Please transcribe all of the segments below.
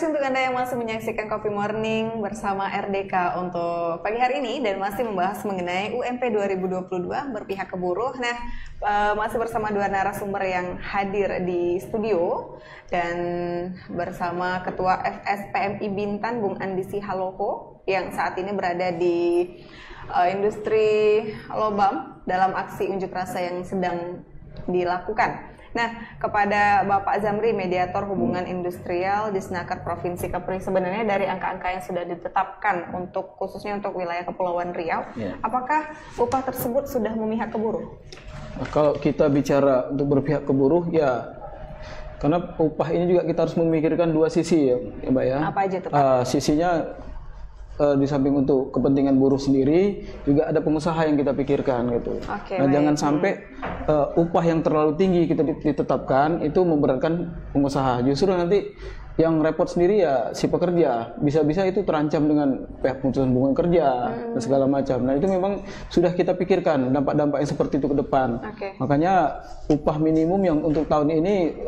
kasih untuk Anda yang masih menyaksikan Coffee Morning bersama RDK untuk pagi hari ini dan masih membahas mengenai UMP 2022 berpihak ke buruh. Nah, masih bersama dua narasumber yang hadir di studio dan bersama Ketua FSPMI Bintan, Bung Andi Sihaloko, yang saat ini berada di industri Lobam dalam aksi unjuk rasa yang sedang dilakukan. Nah, kepada Bapak Zamri, mediator hubungan industrial di Disnaker Provinsi Kepri, sebenarnya dari angka-angka yang sudah ditetapkan untuk khususnya untuk wilayah Kepulauan Riau, apakah upah tersebut sudah memihak ke buruh? Kalau kita bicara untuk berpihak ke buruh, ya karena upah ini juga kita harus memikirkan dua sisi ya Mbak ya. Apa aja tuh Pak? Sisinya di samping untuk kepentingan buruh sendiri, juga ada pengusaha yang kita pikirkan gitu. Oke, nah, baik. jangan sampai upah yang terlalu tinggi kita ditetapkan itu memberatkan pengusaha. Justru nanti yang repot sendiri ya si pekerja. Bisa-bisa itu terancam dengan pihak pemutusan hubungan kerja dan segala macam. Nah, itu memang sudah kita pikirkan dampak-dampak yang seperti itu ke depan. Makanya upah minimum yang untuk tahun ini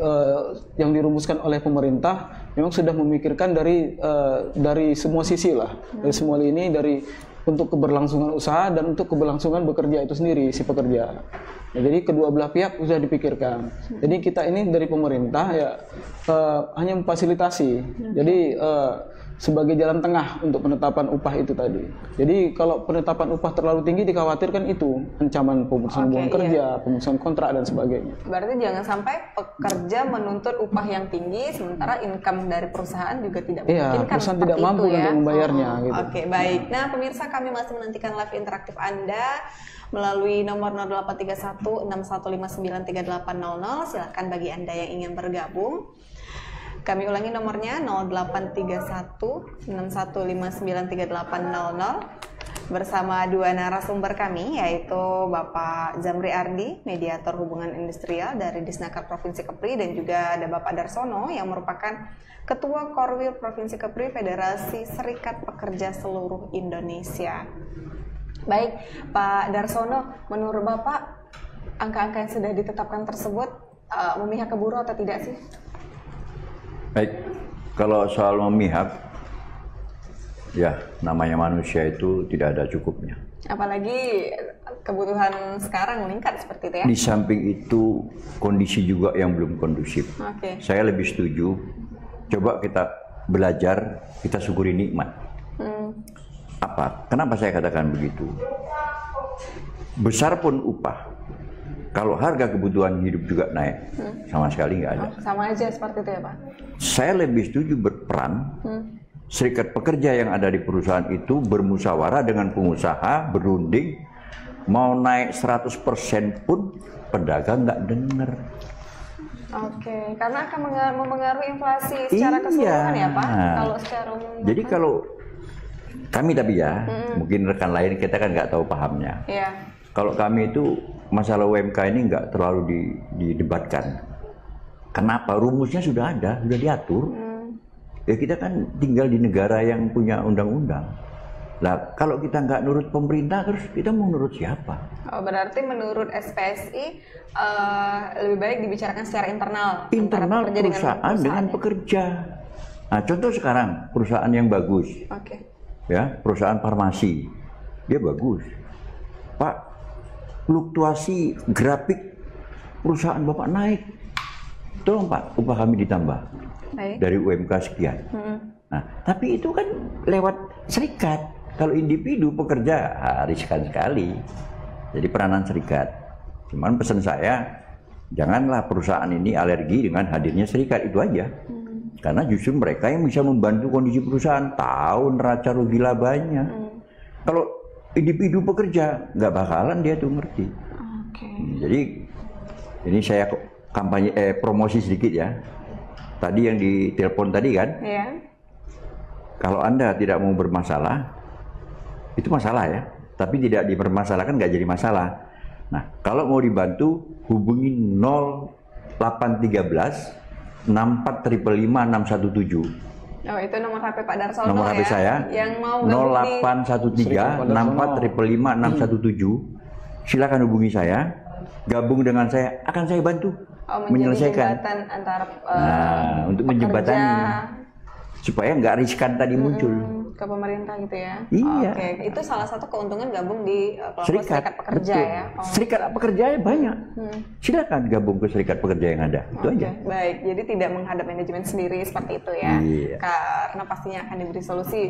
yang dirumuskan oleh pemerintah memang sudah memikirkan dari semua sisi lah, dari semua lini, dari untuk keberlangsungan usaha dan untuk keberlangsungan bekerja itu sendiri si pekerja. Nah, jadi kedua belah pihak sudah dipikirkan. Jadi kita ini dari pemerintah ya hanya memfasilitasi. Jadi sebagai jalan tengah untuk penetapan upah itu tadi. Jadi kalau penetapan upah terlalu tinggi dikhawatirkan itu ancaman pemutusan hubungan kerja, pemutusan kontrak dan sebagainya. Berarti jangan sampai pekerja menuntut upah yang tinggi sementara income dari perusahaan juga tidak memungkinkan. Perusahaan tidak mampu ya? untuk membayarnya. Gitu. Oke, baik. Nah, pemirsa, kami masih menantikan live interaktif Anda melalui nomor 0831 6159 3800. Silakan bagi Anda yang ingin bergabung. Kami ulangi nomornya 0831 6159 3800 bersama dua narasumber kami, yaitu Bapak Zamri Ardi, mediator hubungan industrial dari Disnaker Provinsi Kepri, dan juga ada Bapak Darsono yang merupakan Ketua Korwil Provinsi Kepri Federasi Serikat Pekerja Seluruh Indonesia. Baik, Pak Darsono, menurut Bapak angka-angka yang sudah ditetapkan tersebut memihak ke buruh atau tidak sih? Baik, kalau soal memihak, ya namanya manusia itu tidak ada cukupnya. Apalagi kebutuhan sekarang meningkat seperti itu ya. Di samping itu kondisi juga yang belum kondusif. Saya lebih setuju, coba kita belajar, kita syukuri nikmat. Apa? Kenapa saya katakan begitu? Besar pun upah, kalau harga kebutuhan hidup juga naik, sama sekali nggak ada. Sama aja seperti itu ya Pak? Saya lebih setuju berperan, serikat pekerja yang ada di perusahaan itu bermusyawarah dengan pengusaha, berunding, mau naik 100% pun pedagang nggak dengar. Oke, karena akan mempengaruhi inflasi secara keseluruhan ya Pak? Kalau secara umum. Jadi kalau kami tapi ya, mungkin rekan lain kita kan nggak tahu pahamnya. Kalau kami itu masalah UMK ini nggak terlalu didebatkan. Kenapa? Rumusnya sudah ada, sudah diatur. Ya kita kan tinggal di negara yang punya undang-undang. Nah, kalau kita nggak nurut pemerintah, terus kita mau nurut siapa? Oh, berarti menurut SPSI lebih baik dibicarakan secara internal. Internal perusahaan dengan pekerja. Nah, contoh sekarang perusahaan yang bagus. Ya, perusahaan farmasi, dia bagus. Pak, fluktuasi grafik perusahaan Bapak naik. Tolong Pak, upah kami ditambah dari UMK sekian. Nah, tapi itu kan lewat serikat. Kalau individu pekerja riskan sekali. Jadi peranan serikat. Cuman pesan saya, janganlah perusahaan ini alergi dengan hadirnya serikat, itu aja. Karena justru mereka yang bisa membantu kondisi perusahaan, tahu neraca rugi labanya. Kalau individu pekerja, nggak bakalan dia tuh ngerti. Jadi ini saya kampanye promosi sedikit ya. Tadi yang ditelepon tadi kan, kalau Anda tidak mau bermasalah, itu masalah ya. Tapi tidak dipermasalahkan nggak jadi masalah. Nah, kalau mau dibantu, hubungi 0813 6455 617. Oh, itu nomor HP Pak Darsono. Nomor HP saya. Yang mau 0813 6455 617. Silakan hubungi saya. Gabung dengan saya, akan saya bantu menyelesaikan. Jembatan antara untuk menjembatani. supaya nggak riskan tadi muncul. Ke pemerintah gitu ya? Iya. Oke, itu salah satu keuntungan gabung di serikat pekerja betul. ya? Serikat pekerja banyak. Silakan gabung ke serikat pekerja yang ada. Itu aja. Baik, jadi tidak menghadap manajemen sendiri seperti itu ya? Iya. Karena pastinya akan diberi solusi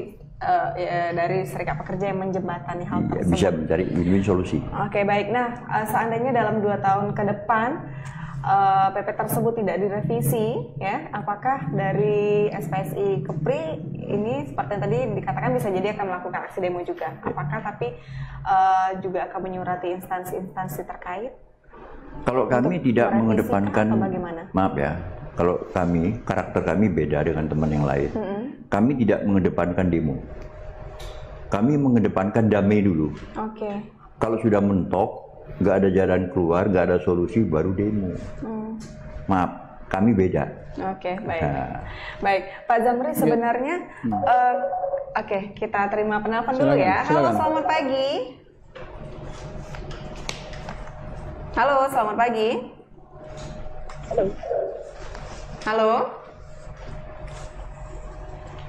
dari serikat pekerja yang menjembatani hal tersebut. Bisa mencari win-win solusi. Oke, baik. Nah, seandainya dalam 2 tahun ke depan PP tersebut tidak direvisi, ya, apakah dari SPSI Kepri ini seperti yang tadi dikatakan bisa jadi akan melakukan aksi demo juga? Apakah tapi juga akan menyurati instansi-instansi terkait? Kalau kami tidak mengedepankan, maaf ya, kalau kami karakter kami beda dengan teman yang lain. Kami tidak mengedepankan demo. Kami mengedepankan damai dulu. Oke. Kalau sudah mentok, nggak ada jalan keluar, nggak ada solusi, baru demo. Maaf, kami beda. Oke, baik. Baik, Pak Zamri sebenarnya, oke, kita terima penelpon dulu ya. Halo, selamat pagi. Halo, selamat pagi. Halo.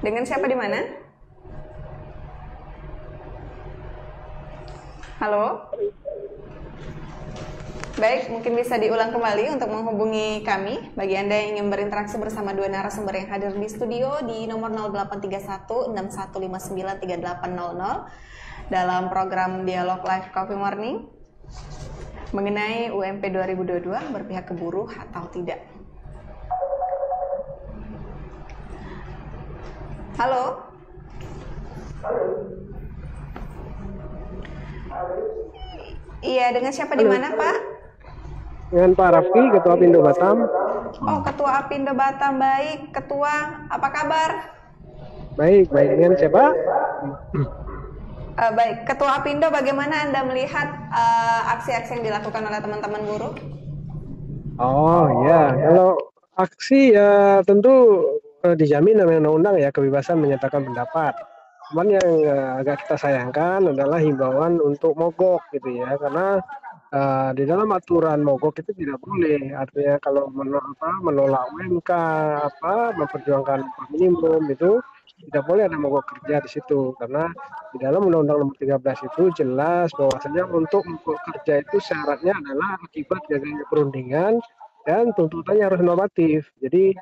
Dengan siapa di mana? Halo. Baik, mungkin bisa diulang kembali untuk menghubungi kami. Bagi Anda yang ingin berinteraksi bersama 2 narasumber yang hadir di studio di nomor 0831 6159 3800 dalam program Dialog Live Coffee Morning mengenai UMP 2022 berpihak ke buruh atau tidak. Halo. Iya, dengan siapa di mana, Pak? Dengan Pak Raffi, Ketua Apindo Batam. Oh, Ketua Apindo Batam, baik. Ketua, apa kabar? Baik. Dengan siapa? Baik, Ketua Apindo, bagaimana Anda melihat aksi-aksi yang dilakukan oleh teman-teman buruh? Oh ya, kalau aksi ya tentu dijamin oleh undang-undang ya, kebebasan menyatakan pendapat. Cuman yang agak kita sayangkan adalah himbauan untuk mogok gitu ya, karena di dalam aturan mogok itu tidak boleh, artinya kalau menolak UMK, memperjuangkan upah minimum itu tidak boleh ada mogok kerja di situ, karena di dalam Undang-Undang Nomor 13 itu jelas bahwasanya untuk mogok kerja itu syaratnya adalah akibat gagalnya perundingan dan tuntutannya harus normatif. Jadi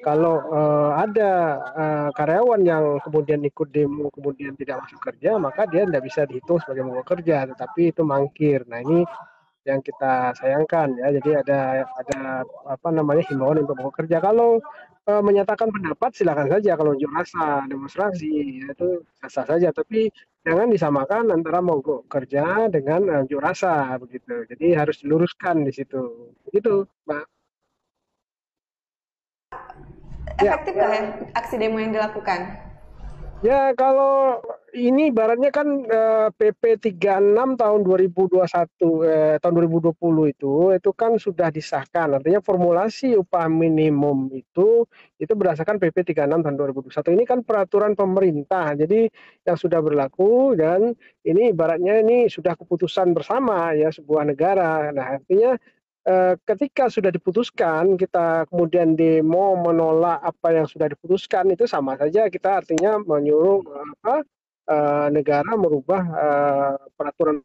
kalau ada karyawan yang kemudian ikut demo kemudian tidak masuk kerja, maka dia tidak bisa dihitung sebagai mogok kerja, tetapi itu mangkir. Nah ini yang kita sayangkan ya. Jadi ada himbauan untuk mogok kerja. Kalau menyatakan pendapat silakan saja, kalau unjuk rasa, demonstrasi ya, itu sah saja. Tapi jangan disamakan antara mogok kerja dengan unjuk rasa begitu. Jadi harus diluruskan di situ. Begitu, Mbak. Efektif nggak ya aksi demo yang dilakukan? Ya kalau ini ibaratnya kan PP 36 tahun 2021 tahun 2020 itu kan sudah disahkan. Artinya formulasi upah minimum itu berdasarkan PP 36 tahun 2021. Ini kan peraturan pemerintah. Jadi yang sudah berlaku dan ini ibaratnya ini sudah keputusan bersama ya sebuah negara. Nah, artinya ketika sudah diputuskan kita kemudian demo menolak apa yang sudah diputuskan, itu sama saja kita artinya menyuruh negara merubah peraturan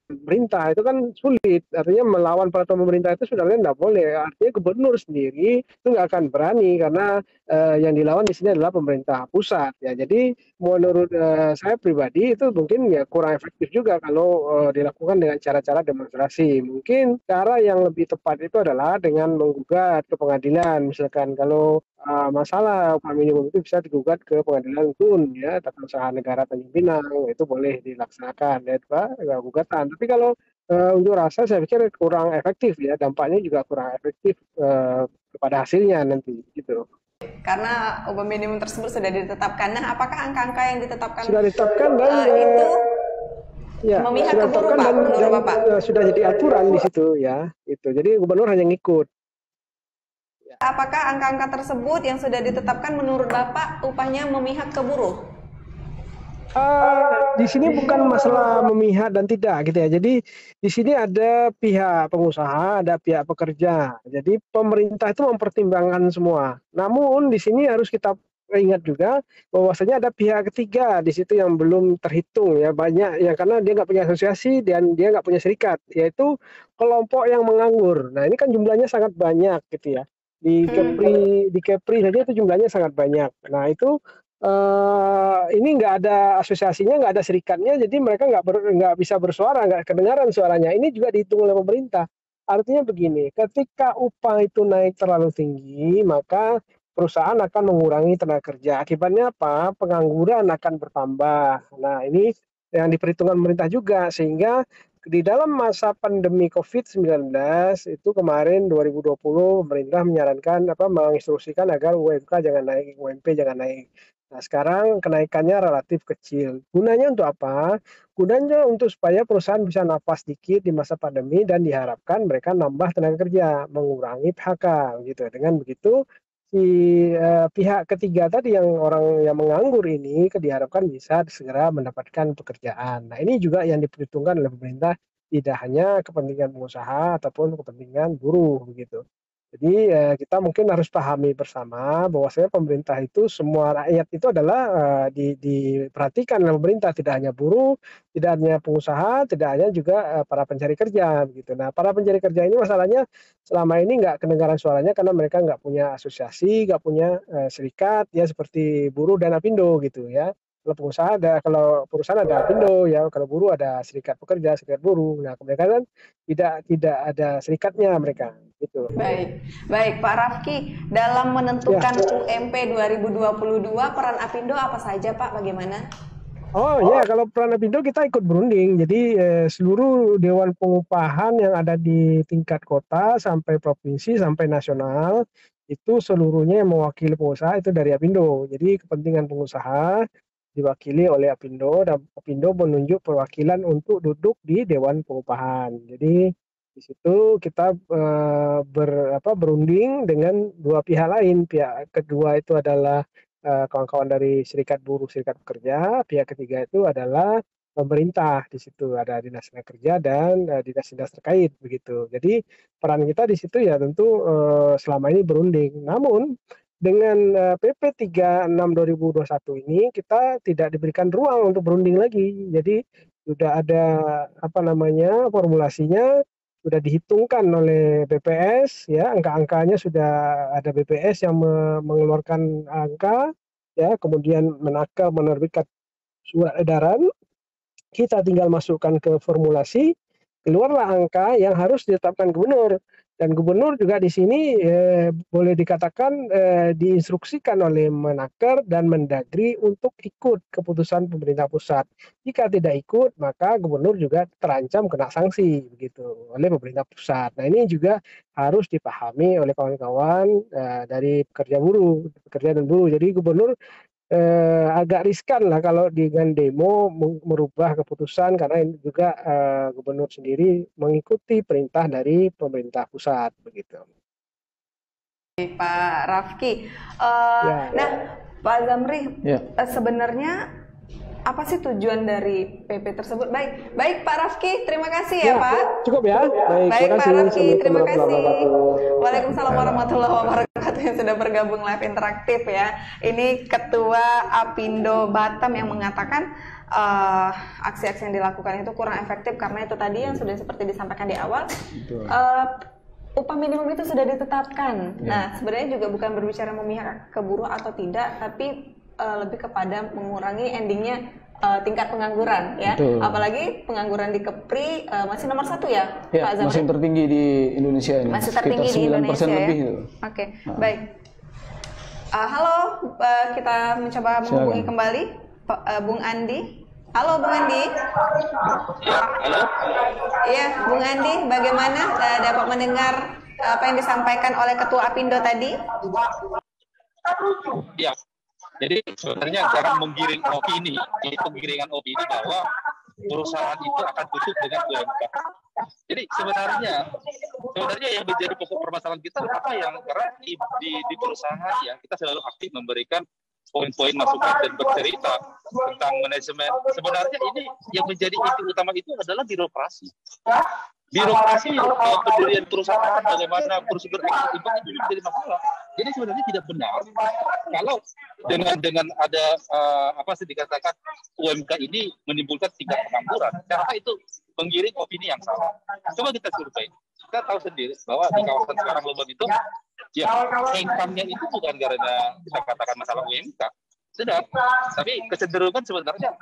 pemerintah. Itu kan sulit, artinya melawan peraturan pemerintah itu sebenarnya tidak boleh. Artinya gubernur sendiri itu nggak akan berani karena yang dilawan di sini adalah pemerintah pusat ya. Jadi menurut saya pribadi itu mungkin ya kurang efektif juga kalau dilakukan dengan cara-cara demonstrasi. Mungkin cara yang lebih tepat itu adalah dengan menggugat ke pengadilan. Misalkan kalau masalah upah minimum itu bisa digugat ke pengadilan TUN ya, Tata Usaha Negara Tanjung Pinang, itu boleh dilaksanakan ya Pak, gugatan. Tapi kalau unjuk rasa saya pikir kurang efektif ya, dampaknya juga kurang efektif kepada hasilnya nanti gitu. Karena upah minimum tersebut sudah ditetapkan. Nah, apakah angka-angka yang ditetapkan sudah ditetapkan dan itu ya, memihak sudah ke buruh, Pak, menurut Bapak? Sudah jadi aturan di situ ya, itu. Jadi gubernur hanya ngikut. Apakah angka-angka tersebut yang sudah ditetapkan menurut Bapak upahnya memihak ke buruh? Di sini bukan masalah memihak dan tidak gitu ya. Jadi di sini ada pihak pengusaha, ada pihak pekerja. Jadi pemerintah itu mempertimbangkan semua. Namun di sini harus kita ingat juga bahwasanya ada pihak ketiga di situ yang belum terhitung ya, banyak ya, karena dia nggak punya asosiasi dan dia nggak punya serikat, yaitu kelompok yang menganggur. Nah ini kan jumlahnya sangat banyak gitu ya, di Kepri saja itu jumlahnya sangat banyak. Nah itu ini nggak ada asosiasinya, nggak ada serikatnya, jadi mereka nggak bisa bersuara, nggak kedengaran suaranya. Ini juga dihitung oleh pemerintah. Artinya begini, ketika upah itu naik terlalu tinggi, maka perusahaan akan mengurangi tenaga kerja. Akibatnya apa? Pengangguran akan bertambah. Nah, ini yang diperhitungkan pemerintah juga, sehingga di dalam masa pandemi COVID-19 itu kemarin 2020 pemerintah menyarankan menginstruksikan agar UMK jangan naik, UMP jangan naik. Nah, sekarang kenaikannya relatif kecil. Gunanya untuk apa? Gunanya untuk supaya perusahaan bisa nafas dikit di masa pandemi dan diharapkan mereka nambah tenaga kerja, mengurangi PHK gitu. Dengan begitu si pihak ketiga tadi yang orang yang menganggur ini diharapkan bisa segera mendapatkan pekerjaan. Nah, ini juga yang diperhitungkan oleh pemerintah, tidak hanya kepentingan pengusaha ataupun kepentingan buruh begitu. Jadi kita mungkin harus pahami bersama bahwasanya pemerintah itu, semua rakyat itu adalah diperhatikan oleh pemerintah, tidak hanya buruh, tidak hanya pengusaha, tidak hanya juga para pencari kerja begitu. Nah, para pencari kerja ini masalahnya selama ini nggak kedengaran suaranya karena mereka nggak punya asosiasi, nggak punya serikat ya, seperti buruh dan Apindo gitu ya. Kalau pengusaha ada, kalau perusahaan ada Apindo ya, kalau buruh ada serikat pekerja, serikat buruh. Nah, mereka kan tidak ada serikatnya mereka gitu. Baik, baik Pak Rafki, dalam menentukan UMP 2022 peran Apindo apa saja Pak? Bagaimana? Oh ya, kalau peran Apindo kita ikut berunding. Jadi seluruh dewan pengupahan yang ada di tingkat kota sampai provinsi sampai nasional itu seluruhnya yang mewakili pengusaha itu dari Apindo. Jadi kepentingan pengusaha diwakili oleh Apindo dan Apindo menunjuk perwakilan untuk duduk di dewan pengupahan. Jadi di situ kita berunding dengan dua pihak lain. Pihak kedua itu adalah kawan-kawan dari serikat buruh, serikat pekerja. Pihak ketiga itu adalah pemerintah. Di situ ada dinas tenaga kerja dan dinas-dinas terkait begitu. Jadi peran kita di situ ya tentu selama ini berunding. Namun dengan PP 36 2021 ini kita tidak diberikan ruang untuk berunding lagi. Jadi sudah ada formulasinya, sudah dihitungkan oleh BPS ya, angka-angkanya sudah ada BPS yang mengeluarkan angka ya, kemudian menerbitkan surat edaran, kita tinggal masukkan ke formulasi, keluarlah angka yang harus ditetapkan gubernur. Dan gubernur juga di sini boleh dikatakan diinstruksikan oleh Menaker dan Mendagri untuk ikut keputusan pemerintah pusat. Jika tidak ikut, maka gubernur juga terancam kena sanksi begitu oleh pemerintah pusat. Nah, ini juga harus dipahami oleh kawan-kawan dari pekerja dan buruh. Jadi gubernur agak riskan lah kalau dengan demo merubah keputusan, karena ini juga gubernur sendiri mengikuti perintah dari pemerintah pusat begitu. Pak Rafki, nah Pak Zamri, sebenarnya apa sih tujuan dari PP tersebut? Baik Pak Rafki, terima kasih ya Pak. Cukup ya. Baik Pak Rafki, terima kasih. Waalaikumsalam warahmatullahi wabarakatuh yang sudah bergabung live interaktif ya. Ini Ketua Apindo Batam yang mengatakan aksi-aksi yang dilakukan itu kurang efektif karena itu tadi yang sudah seperti disampaikan di awal. Upah minimum itu sudah ditetapkan. Nah, sebenarnya juga bukan berbicara memihak ke buruh atau tidak, tapi lebih kepada mengurangi endingnya tingkat pengangguran ya. Betul. Apalagi pengangguran di Kepri masih nomor 1 ya, Pak Zamri? Masih tertinggi di Indonesia ini. Masih tertinggi di Indonesia lebih ya. Oke, baik. Halo, kita mencoba menghubungi kembali Bung Andi. Halo Bung Andi. Halo. Iya, Bung Andi, bagaimana dapat mendengar apa yang disampaikan oleh Ketua Apindo tadi? Ya. Jadi sebenarnya jangan menggiring opini, penggiringan opini bahwa perusahaan itu akan tutup dengan UMK. Jadi sebenarnya yang menjadi pokok permasalahan kita apa yang karena di perusahaan ya kita selalu aktif memberikan poin-poin masukan dan bercerita tentang manajemen. Sebenarnya ini yang menjadi inti utama itu adalah birokrasi. Birokrasi pendirian perusahaan, bagaimana prosedur exit impact itu menjadi masalah. Jadi sebenarnya tidak benar kalau dengan ada apa sih dikatakan UMK ini menimbulkan tingkat pengangguran. Karena itu menggiring opini yang salah. Coba kita survei. Kita tahu sendiri bahwa di kawasan sekarang Lebon itu, ya income-nya itu bukan karena kita katakan masalah UMK. Sudah, tapi kecenderungan sebenarnya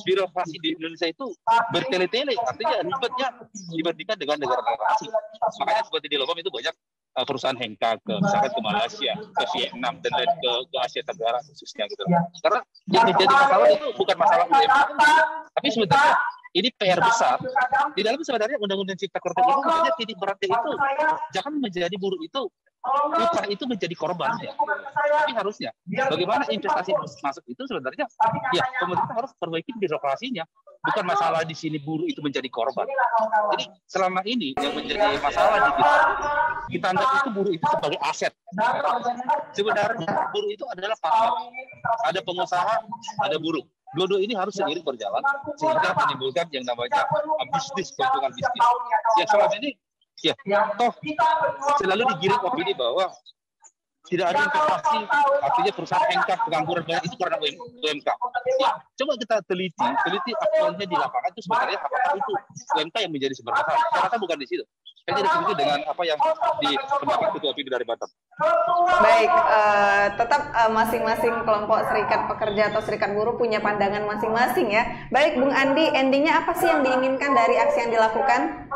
birokrasi di Indonesia itu bertele-tele, artinya ribetnya dibandingkan dengan negara-negara asing. Makanya seperti di Lebon itu banyak perusahaan hengkang misalkan ke Malaysia, ke Vietnam, dan lain ke Asia Tenggara khususnya gitu. Karena yang menjadi masalah itu bukan masalah UMK, tapi sebenarnya ini PR besar. Di dalam sebenarnya Undang-Undang Cipta Kerja itu sebenarnya titik beratnya itu jangan menjadi buruh itu upah itu menjadi korbannya. Tapi harusnya bagaimana investasi masuk itu sebenarnya ya pemerintah harus perbaiki birokrasinya. Bukan masalah di sini buruh itu menjadi korban. Jadi selama ini yang menjadi masalah di kita anggap itu buruh itu sebagai aset. Sebenarnya buruh itu adalah partner. Ada pengusaha, ada buruh. Dua-dua ini harus seiring berjalan sehingga menimbulkan yang namanya bisnis, keuntungan bisnis. Yang selama ini ya toh selalu digiring opini bahwa tidak ada investasi, artinya perusahaan hengkang, pengangguran banyak itu karena UMK. Ya, coba kita teliti aktualnya di lapangan itu sebenarnya apakah itu UMK yang menjadi sumber masalah? Karena bukan di situ. Saya jadi setuju dengan apa yang di pendapat Ketua OPID dari Batam. Baik, tetap masing-masing kelompok serikat pekerja atau serikat buruh punya pandangan masing-masing ya. Baik, Bung Andi, endingnya apa sih yang diinginkan dari aksi yang dilakukan?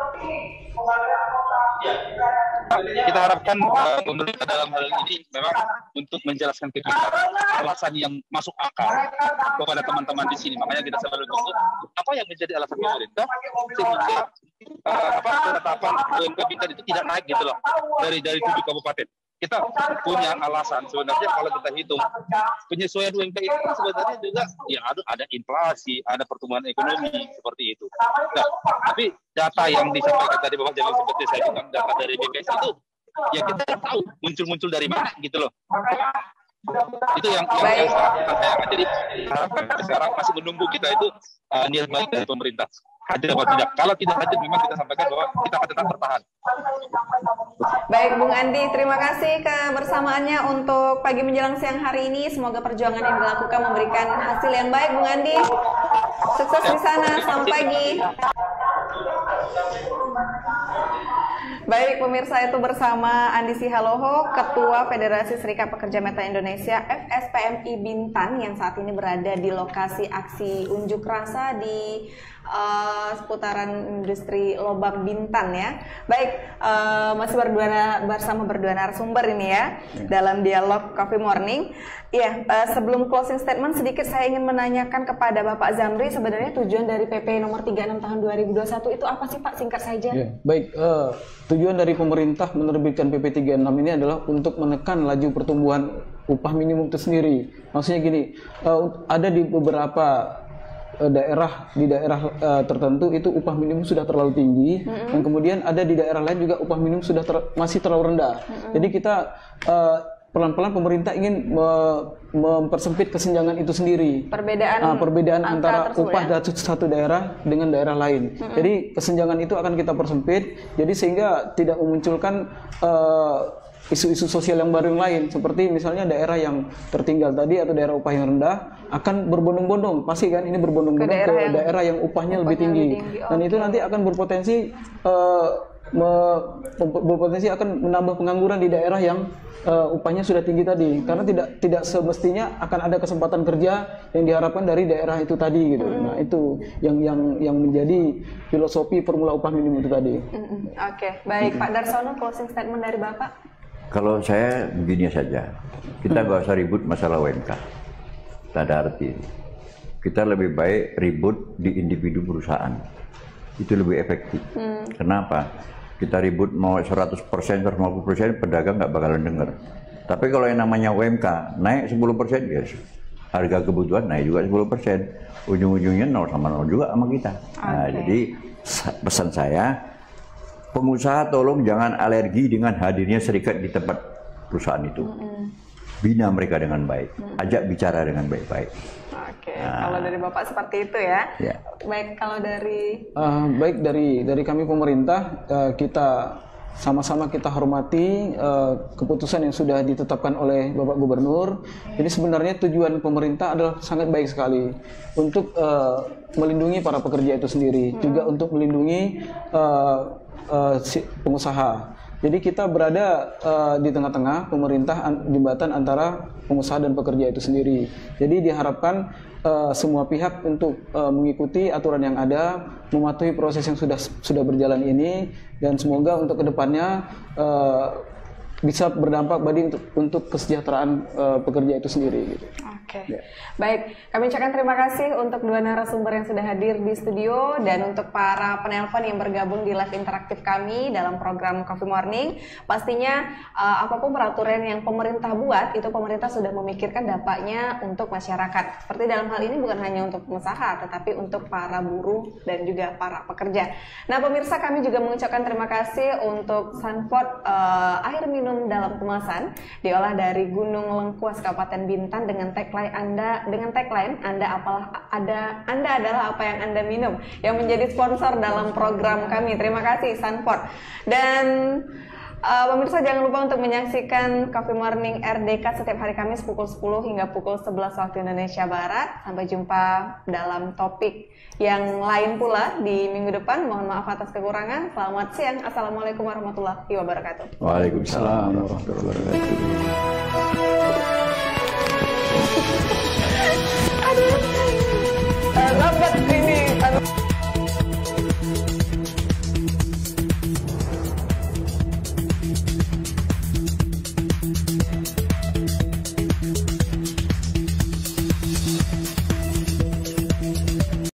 Kita harapkan pemerintah dalam hal ini memang untuk menjelaskan ke kita alasan yang masuk akal kepada teman-teman di sini. Makanya kita selalu tunggu apa yang menjadi alasan pemerintah sehingga penetapan UMK Bintan itu tidak naik gitu loh dari 7 kabupaten. Kita punya alasan sebenarnya kalau kita hitung penyesuaian UMK itu sebenarnya juga ya ada inflasi, ada pertumbuhan ekonomi seperti itu. Nah, tapi data yang disampaikan tadi Bapak Jamil seperti saya bilang data dari BPS itu ya kita tahu muncul dari mana gitu loh. Itu yang sangat sayang. Jadi harapkan sekarang masih menunggu kita itu niat baik dari pemerintah. Hadir atau tidak. Kalau tidak hadir memang kita sampaikan bahwa kita akan tetap bertahan. Baik, Bung Andi, terima kasih kebersamaannya untuk pagi menjelang siang hari ini. Semoga perjuangan yang dilakukan memberikan hasil yang baik, Bung Andi. Sukses di sana. Selamat pagi. Baik, pemirsa, itu bersama Andi Sihaloho, Ketua Federasi Serikat Pekerja Metal Indonesia FSPMI Bintan yang saat ini berada di lokasi aksi unjuk rasa di seputaran industri Lobang Bintan ya. Baik, masih bersama berdua narasumber ini ya dalam dialog Coffee Morning. Ya, sebelum closing statement sedikit saya ingin menanyakan kepada Bapak Zamri, sebenarnya tujuan dari PP nomor 36 tahun 2021 itu apa sih Pak? Singkat saja. Ya, baik, tujuan dari pemerintah menerbitkan PP 36 ini adalah untuk menekan laju pertumbuhan upah minimum itu sendiri. Maksudnya gini, ada di beberapa daerah tertentu itu upah minimum sudah terlalu tinggi, dan kemudian ada di daerah lain juga upah minimum sudah masih terlalu rendah. Jadi kita pelan-pelan pemerintah ingin mempersempit kesenjangan itu sendiri. Perbedaan antara upah dari satu daerah dengan daerah lain. Jadi kesenjangan itu akan kita persempit. Jadi sehingga tidak memunculkan isu-isu sosial yang baru yang lain. Seperti misalnya daerah yang tertinggal tadi atau daerah upah yang rendah akan berbondong-bondong. Pasti kan ini berbondong-bondong ke daerah yang upahnya lebih tinggi. Dan itu nanti akan berpotensi akan menambah pengangguran di daerah yang upahnya sudah tinggi tadi, karena tidak semestinya akan ada kesempatan kerja yang diharapkan dari daerah itu tadi gitu. Nah, itu yang menjadi filosofi formula upah minimum itu tadi. Oke, baik Pak Darsono, closing statement dari Bapak. Kalau saya begini saja, kita nggak usah ribut masalah UMK. Tak ada arti. Kita lebih baik ribut di individu perusahaan. Itu lebih efektif. Kenapa? Kita ribut mau 100%, 150%, pedagang nggak bakalan dengar. Tapi kalau yang namanya UMK naik 10%, yes, harga kebutuhan naik juga 10%. Ujung-ujungnya 0 sama 0 juga sama kita. Nah, jadi pesan saya, pengusaha tolong jangan alergi dengan hadirnya serikat di tempat perusahaan itu. bina mereka dengan baik, ajak bicara dengan baik-baik. Oke, kalau dari Bapak seperti itu ya. Baik, kalau dari baik dari kami pemerintah, kita sama-sama kita hormati keputusan yang sudah ditetapkan oleh Bapak Gubernur. Jadi sebenarnya tujuan pemerintah adalah sangat baik sekali untuk melindungi para pekerja itu sendiri, juga untuk melindungi pengusaha. Jadi kita berada di tengah-tengah pemerintah, jembatan antara pengusaha dan pekerja itu sendiri. Jadi diharapkan semua pihak untuk mengikuti aturan yang ada, mematuhi proses yang sudah berjalan ini, dan semoga untuk kedepannya bisa berdampak untuk kesejahteraan pekerja itu sendiri. Gitu. Oke, baik. Kami ucapkan terima kasih untuk dua narasumber yang sudah hadir di studio dan untuk para penelpon yang bergabung di live interaktif kami dalam program Coffee Morning. Pastinya apapun peraturan yang pemerintah buat, itu pemerintah sudah memikirkan dampaknya untuk masyarakat. Seperti dalam hal ini bukan hanya untuk pengusaha, tetapi untuk para buruh dan juga para pekerja. Nah, pemirsa, kami juga mengucapkan terima kasih untuk Sanford air minum dalam kemasan diolah dari Gunung Lengkuas Kabupaten Bintan dengan tagline Anda adalah apa yang Anda minum, yang menjadi sponsor dalam program kami. Terima kasih Sanford. Dan pemirsa jangan lupa untuk menyaksikan Coffee Morning RDK setiap hari Kamis pukul 10 hingga pukul 11 waktu Indonesia Barat. Sampai jumpa dalam topik yang lain pula di minggu depan. Mohon maaf atas kekurangan. Selamat siang. Assalamualaikum warahmatullahi wabarakatuh. Waalaikumsalam warahmatullahi wabarakatuh.